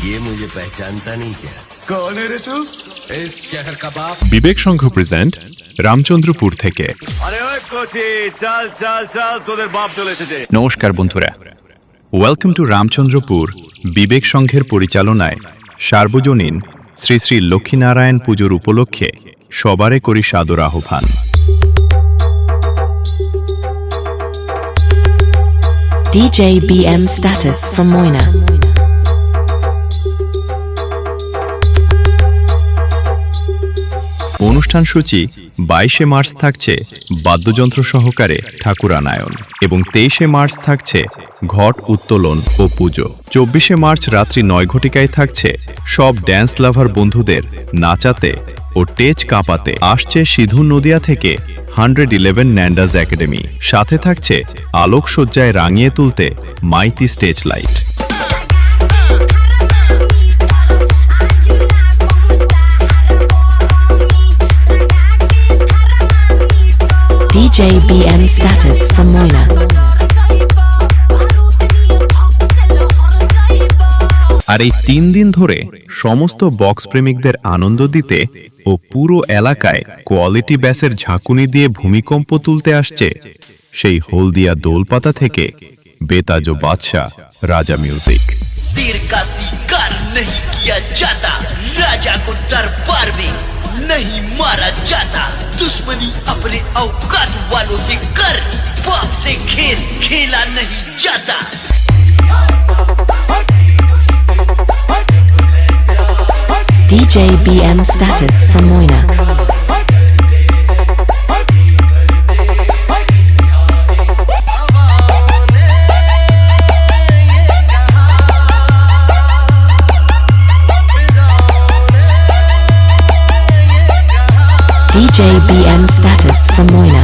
ये मुझे पहचानता नहीं क्या? कौन है रे तू? इस शहर का बाप। বিবেক সংঘ প্রেজেন্ট রামচন্দ্রপুর থেকে। আরে ওই কোচি, চল চল চল, তোদের বাপ চলে এসেছে। নমস্কার বন্ধুরা, ওয়েলকাম টু রামচন্দ্রপুর। বিবেক সংঘের পরিচালনায় সার্বজনীন শ্রী শ্রী লক্ষ্মীনারায়ণ পুজোর উপলক্ষে সবারে করি সাদর আহ্বান। DJ BM status from Moina. অনুষ্ঠান সূচি 22শে মার্চ থাকছে বাদ্যযন্ত্র সহকারে ঠাকুরানায়ন এবং 23শে মার্চ থাকছে ঘট উত্তোলন ও পুজো। 24শে মার্চ রাত্রি 9 ঘটিকায় থাকছে সব ড্যান্স লাভার বন্ধুদের নাচাতে ও টেজ কাঁপাতে। আসছে সিধু নদিয়া থেকে 111 ন্যান্ডাজ একাডেমি, সাথে থাকছে আলোকসজ্জায় রাঙিয়ে তুলতে Maity stage light. DJ BM status from Moina. আর এই 3 দিন ধরে সমস্ত বক্স প্রেমিকদের আনন্দ দিতে ও পুরো এলাকায় কোয়ালিটি ব্যাসের ঝাঁকুনি দিয়ে ভূমিকম্প তুলতে আসছে সেই হলদিয়া দোলপাতা থেকে বেতাজো বাদশাহ রাজা মিউজিক। सिर का शिकार नहीं किया जाता, राजा को दरबार में नहीं मारा जाता। दुश्मनी अपने औकात वालों से कर, बाप से खेल खेला नहीं जाता। DJ BM status from Moina. DJ BM status from Moina.